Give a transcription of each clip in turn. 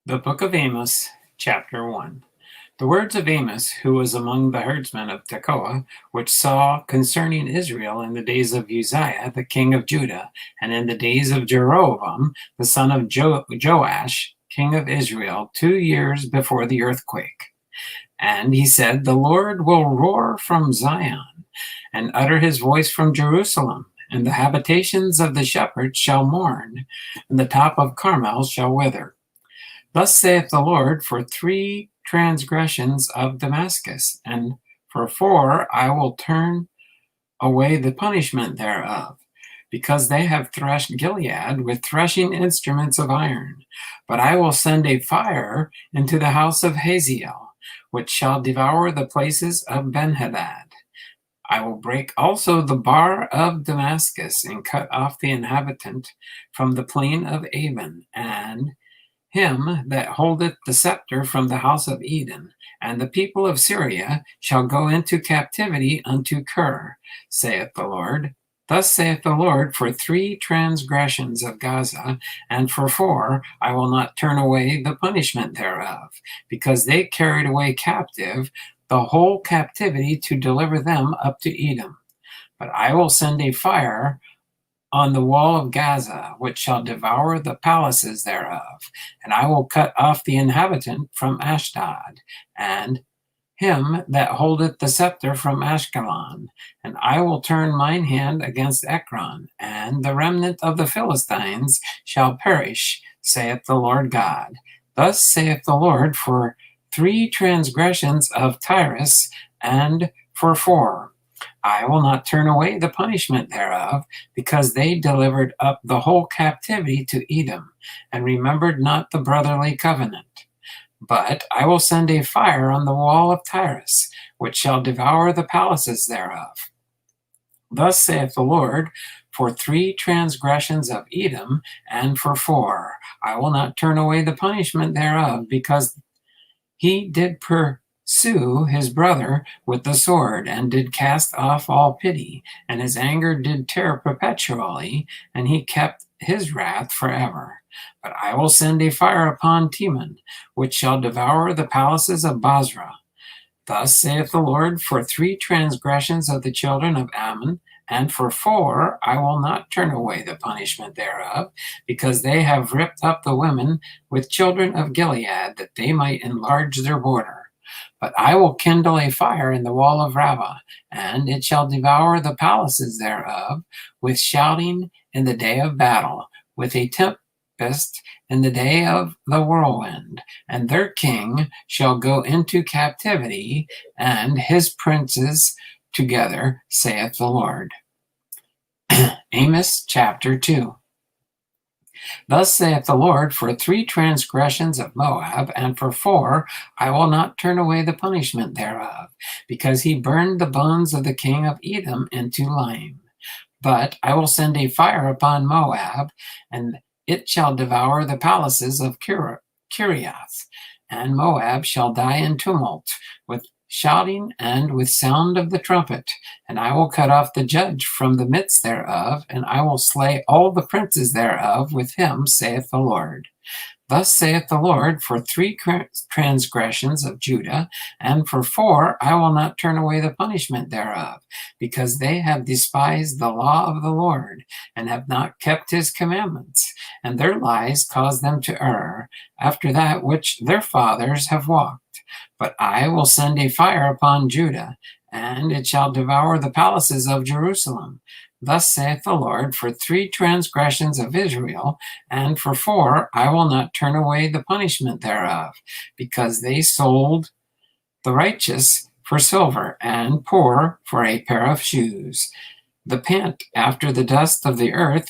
The Book of Amos, Chapter 1. The words of Amos, who was among the herdsmen of Tekoa, which saw concerning Israel in the days of Uzziah, the king of Judah, and in the days of Jeroboam, the son of Joash, king of Israel, 2 years before the earthquake. And he said, The Lord will roar from Zion, and utter his voice from Jerusalem, and the habitations of the shepherds shall mourn, and the top of Carmel shall wither. Thus saith the Lord, for 3 transgressions of Damascus, and for 4 I will turn away the punishment thereof, because they have threshed Gilead with threshing instruments of iron. But I will send a fire into the house of Hazael, which shall devour the places of Benhadad. I will break also the bar of Damascus, and cut off the inhabitant from the plain of Avon, and him that holdeth the scepter from the house of Eden, and the people of Syria shall go into captivity unto Kir, saith the Lord. Thus saith the Lord, for 3 transgressions of Gaza, and for 4 I will not turn away the punishment thereof, because they carried away captive the whole captivity to deliver them up to Edom. But I will send a fire on the wall of Gaza, which shall devour the palaces thereof, and I will cut off the inhabitant from Ashdod, and him that holdeth the scepter from Ashkelon, and I will turn mine hand against Ekron, and the remnant of the Philistines shall perish, saith the Lord God. Thus saith the Lord, for 3 transgressions of Tyrus, and for 4 I will not turn away the punishment thereof, because they delivered up the whole captivity to Edom, and remembered not the brotherly covenant. But I will send a fire on the wall of Tyrus, which shall devour the palaces thereof. Thus saith the Lord, for 3 transgressions of Edom, and for 4 I will not turn away the punishment thereof, because he did pursue his brother with the sword, and did cast off all pity, and his anger did tear perpetually, and he kept his wrath forever. But I will send a fire upon Teman, which shall devour the palaces of Basra. Thus saith the Lord, for 3 transgressions of the children of Ammon, and for 4 I will not turn away the punishment thereof, because they have ripped up the women with children of Gilead, that they might enlarge their border. But I will kindle a fire in the wall of Rabbah, and it shall devour the palaces thereof, with shouting in the day of battle, with a tempest in the day of the whirlwind, and their king shall go into captivity, and his princes together, saith the Lord. Amos chapter 2. Thus saith the Lord, for 3 transgressions of Moab, and for 4 I will not turn away the punishment thereof, because he burned the bones of the king of Edom into lime. But I will send a fire upon Moab, and it shall devour the palaces of Kiriath, and Moab shall die in tumult, with shouting and with sound of the trumpet. And I will cut off the judge from the midst thereof, and I will slay all the princes thereof with him, saith the Lord. Thus saith the Lord, for 3 transgressions of Judah, and for 4 I will not turn away the punishment thereof, because they have despised the law of the Lord, and have not kept his commandments, and their lies cause them to err, after that which their fathers have walked. But I will send a fire upon Judah, and it shall devour the palaces of Jerusalem. Thus saith the Lord, for 3 transgressions of Israel, and for 4 I will not turn away the punishment thereof, because they sold the righteous for silver, and poor for a pair of shoes. The pant after the dust of the earth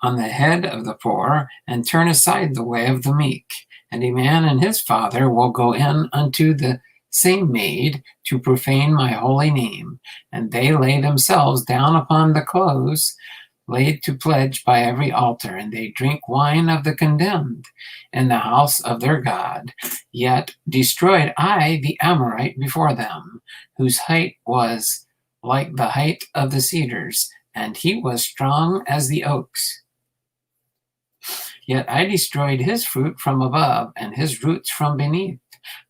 on the head of the poor, and turn aside the way of the meek. And a man and his father will go in unto the same maid to profane my holy name, and they lay themselves down upon the clothes laid to pledge by every altar, and they drink wine of the condemned in the house of their God. Yet destroyed I the Amorite before them, whose height was like the height of the cedars, and he was strong as the oaks. Yet I destroyed his fruit from above, and his roots from beneath.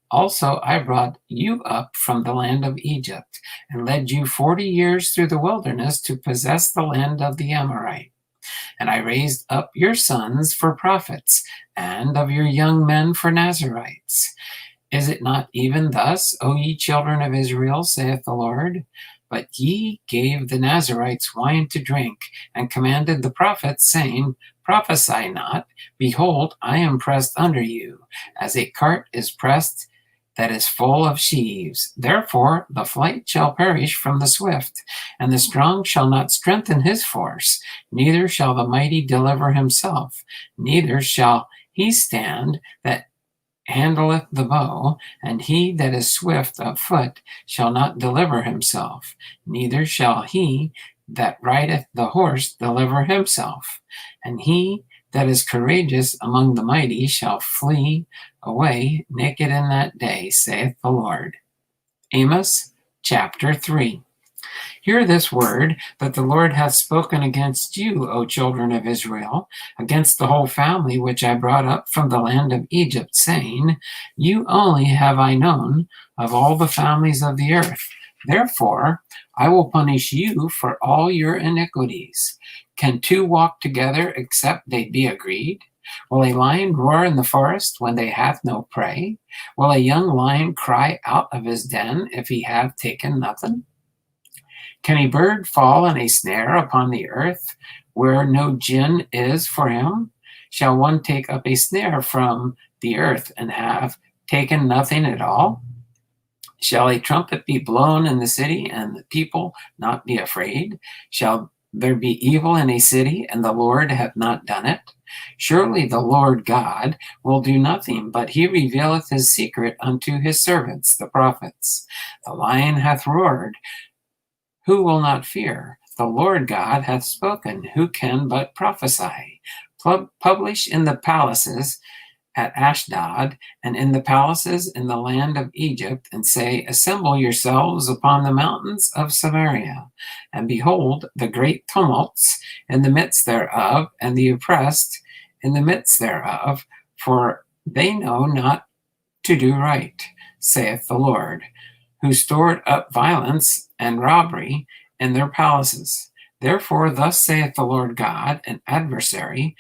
Also I brought you up from the land of Egypt, and led you 40 years through the wilderness to possess the land of the Amorite. And I raised up your sons for prophets, and of your young men for Nazirites. Is it not even thus, O ye children of Israel, saith the Lord? But ye gave the Nazirites wine to drink, and commanded the prophets, saying, Prophesy not. Behold, I am pressed under you, as a cart is pressed that is full of sheaves. Therefore the flight shall perish from the swift, and the strong shall not strengthen his force, neither shall the mighty deliver himself, neither shall he stand that handleth the bow, and he that is swift of foot shall not deliver himself, neither shall he that rideth the horse deliver himself. And he that is courageous among the mighty shall flee away naked in that day, saith the Lord. Amos chapter 3. Hear this word that the Lord hath spoken against you, O children of Israel, against the whole family which I brought up from the land of Egypt, saying, You only have I known of all the families of the earth. Therefore I will punish you for all your iniquities. Can two walk together except they be agreed? Will a lion roar in the forest when they hath no prey? Will a young lion cry out of his den if he have taken nothing? Can a bird fall in a snare upon the earth where no gin is for him? Shall one take up a snare from the earth and have taken nothing at all? Shall a trumpet be blown in the city and the people not be afraid? Shall there be evil in a city and the Lord hath not done it? Surely the Lord God will do nothing, but he revealeth his secret unto his servants, the prophets. The lion hath roared. Who will not fear? The Lord God hath spoken. Who can but prophesy? Publish in the palaces at Ashdod, and in the palaces in the land of Egypt, and say, Assemble yourselves upon the mountains of Samaria, and behold the great tumults in the midst thereof, and the oppressed in the midst thereof, for they know not to do right, saith the Lord, who stored up violence and robbery in their palaces. Therefore thus saith the Lord God, an adversary,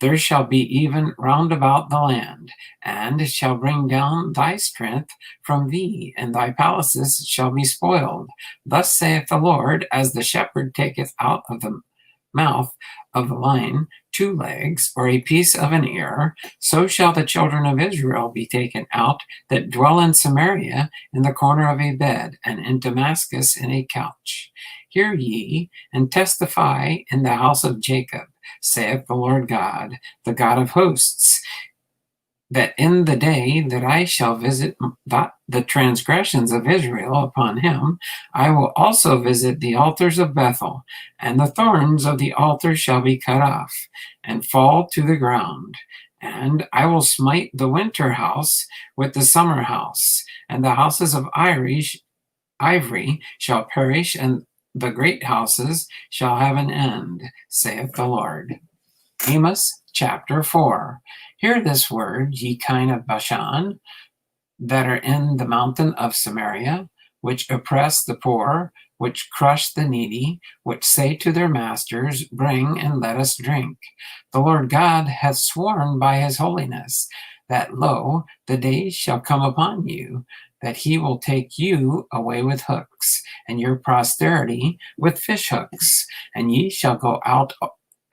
there shall be even round about the land, and shall bring down thy strength from thee, and thy palaces shall be spoiled. Thus saith the Lord, as the shepherd taketh out of the mouth of the lion 2 legs, or a piece of an ear, so shall the children of Israel be taken out that dwell in Samaria in the corner of a bed, and in Damascus in a couch. Hear ye, and testify in the house of Jacob, saith the Lord God, the God of hosts, that in the day that I shall visit the transgressions of Israel upon him, I will also visit the altars of Bethel, and the thorns of the altar shall be cut off, and fall to the ground. And I will smite the winter house with the summer house, and the houses of ivory shall perish, and the great houses shall have an end, saith the Lord. Amos chapter 4. Hear this word, ye kine of Bashan, that are in the mountain of Samaria, which oppress the poor, which crush the needy, which say to their masters, Bring and let us drink. The Lord God hath sworn by his holiness, that, lo, the days shall come upon you, that he will take you away with hooks, and your posterity with fish hooks, and ye shall go out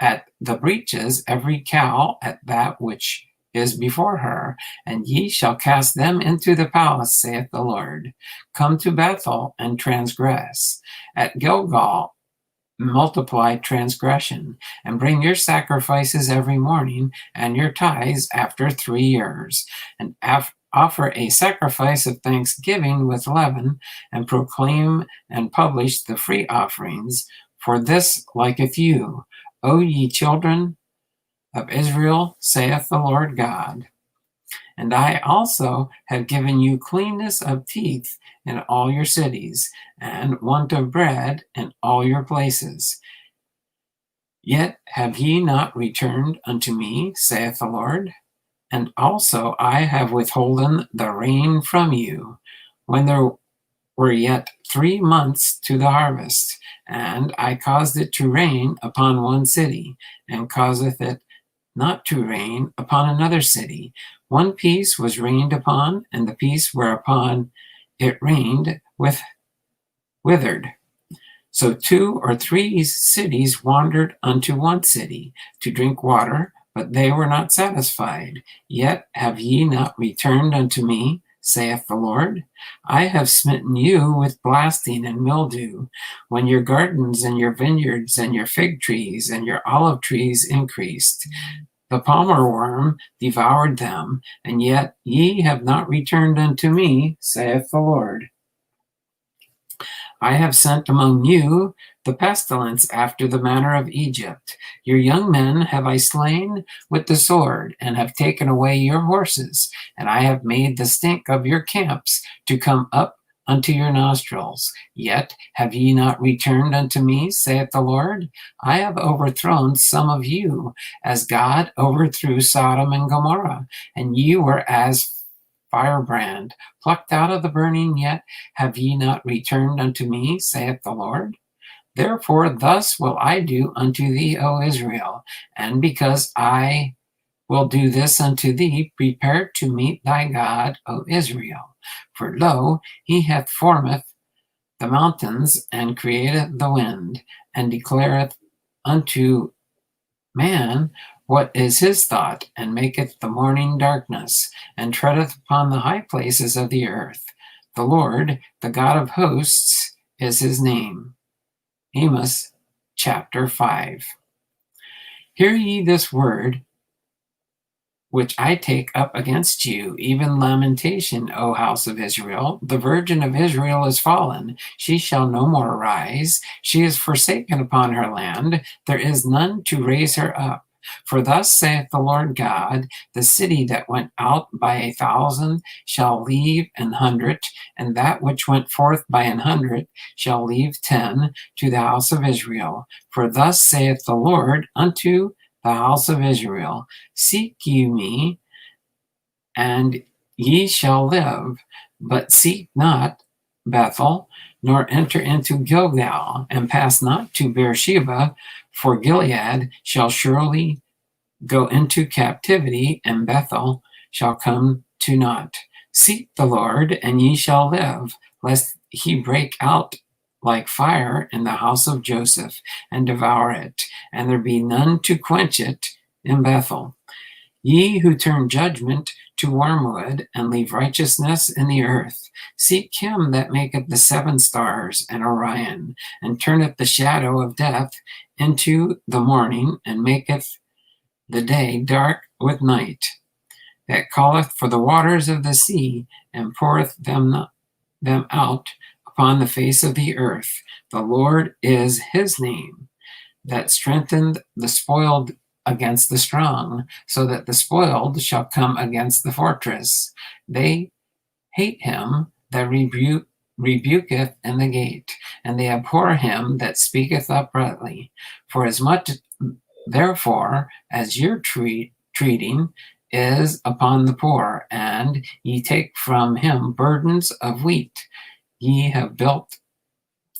at the breaches, every cow at that which is before her, and ye shall cast them into the palace, saith the Lord. Come to Bethel and transgress. At Gilgal multiply transgression, and bring your sacrifices every morning, and your tithes after 3 years, and offer a sacrifice of thanksgiving with leaven, and proclaim and publish the free offerings, for this liketh you, O ye children of Israel, saith the Lord God. And I also have given you cleanness of teeth in all your cities, and want of bread in all your places. Yet have ye not returned unto me, saith the Lord? And also I have withholden the rain from you, when there were yet 3 months to the harvest, and I caused it to rain upon one city, and causeth it not to rain upon another city. One piece was rained upon, and the piece whereupon it rained withered. So 2 or 3 cities wandered unto one city to drink water, but they were not satisfied. Yet have ye not returned unto me, saith the Lord? I have smitten you with blasting and mildew, when your gardens and your vineyards and your fig trees and your olive trees increased. The palmer worm devoured them, and yet ye have not returned unto me, saith the Lord. I have sent among you the pestilence after the manner of Egypt. Your young men have I slain with the sword, and have taken away your horses, and I have made the stink of your camps to come up unto your nostrils. Yet have ye not returned unto me, saith the Lord? I have overthrown some of you, as God overthrew Sodom and Gomorrah, and ye were as firebrand, plucked out of the burning, yet have ye not returned unto me, saith the Lord? Therefore thus will I do unto thee, O Israel, and because I will do this unto thee, prepare to meet thy God, O Israel. For lo, he hath formeth the mountains, and createth the wind, and declareth unto man what is his thought, and maketh the morning darkness, and treadeth upon the high places of the earth. The Lord, the God of hosts, is his name. Amos chapter 5. Hear ye this word which I take up against you, even lamentation, O house of Israel. The virgin of Israel is fallen. She shall no more arise. She is forsaken upon her land. There is none to raise her up. For thus saith the Lord God, the city that went out by 1,000 shall leave 100, and that which went forth by 100 shall leave 10 to the house of Israel. For thus saith the Lord unto the house of Israel, seek ye me, and ye shall live, but seek not Bethel, nor enter into Gilgal, and pass not to Beersheba, for Gilead shall surely go into captivity, and Bethel shall come to naught. Seek the Lord, and ye shall live, lest he break out like fire in the house of Joseph, and devour it, and there be none to quench it in Bethel. Ye who turn judgment to wormwood, and leave righteousness in the earth, seek him that maketh the 7 stars and Orion, and turneth the shadow of death into the morning, and maketh the day dark with night, that calleth for the waters of the sea, and poureth them out upon the face of the earth. The Lord is his name, that strengthened the spoiled against the strong, so that the spoiled shall come against the fortress. They hate him that rebuketh in the gate, and they abhor him that speaketh uprightly. For as much therefore as your treating is upon the poor, and ye take from him burdens of wheat, ye have built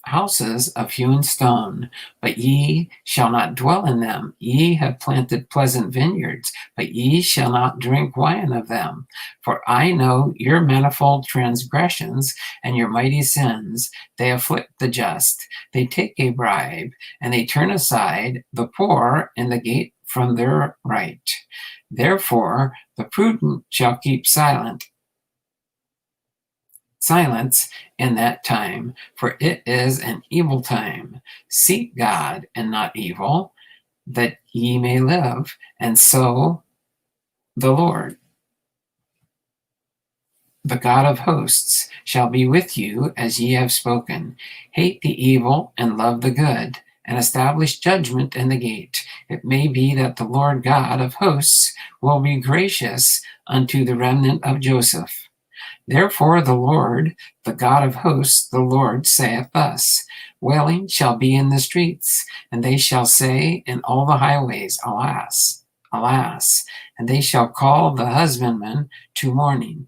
houses of hewn stone, but ye shall not dwell in them. Ye have planted pleasant vineyards, but ye shall not drink wine of them. For I know your manifold transgressions and your mighty sins. They afflict the just. They take a bribe, and they turn aside the poor in the gate from their right. Therefore the prudent shall keep silence in that time, for it is an evil time. Seek God and not evil, that ye may live, and so the Lord, the God of hosts, shall be with you as ye have spoken. Hate the evil and love the good, and establish judgment in the gate. It may be that the Lord God of hosts will be gracious unto the remnant of Joseph. Therefore the Lord, the God of hosts, the Lord saith thus, Wailing shall be in the streets, and they shall say in all the highways, Alas, alas, and they shall call the husbandman to mourning,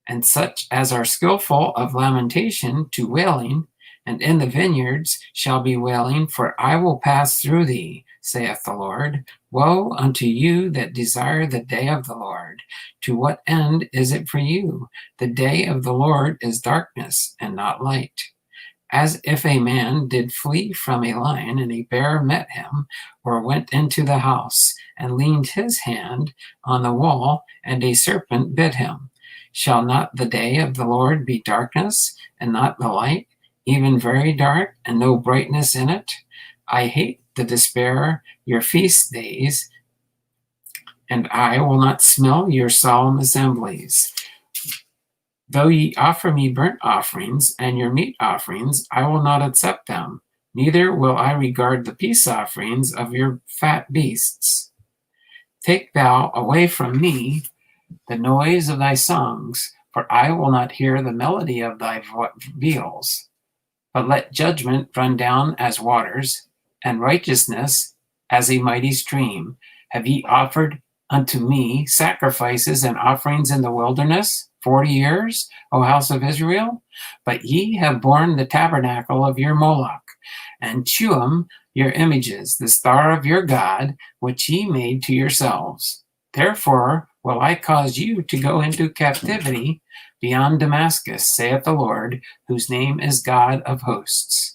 and such as are skillful of lamentation to wailing, and in the vineyards shall be wailing, for I will pass through thee, saith the Lord. Woe unto you that desire the day of the Lord! To what end is it for you? The day of the Lord is darkness and not light. As if a man did flee from a lion, and a bear met him, or went into the house, and leaned his hand on the wall, and a serpent bit him. Shall not the day of the Lord be darkness, and not the light, even very dark, and no brightness in it? I hate the despair, your feast days, and I will not smell your solemn assemblies. Though ye offer me burnt offerings and your meat offerings, I will not accept them, neither will I regard the peace offerings of your fat beasts. Take thou away from me the noise of thy songs, for I will not hear the melody of thy viols. But let judgment run down as waters, and righteousness as a mighty stream. Have ye offered unto me sacrifices and offerings in the wilderness 40 years, O house of Israel? But ye have borne the tabernacle of your Moloch, and Chuam your images, the star of your God, which ye made to yourselves. Therefore will I cause you to go into captivity beyond Damascus, saith the Lord, whose name is God of hosts.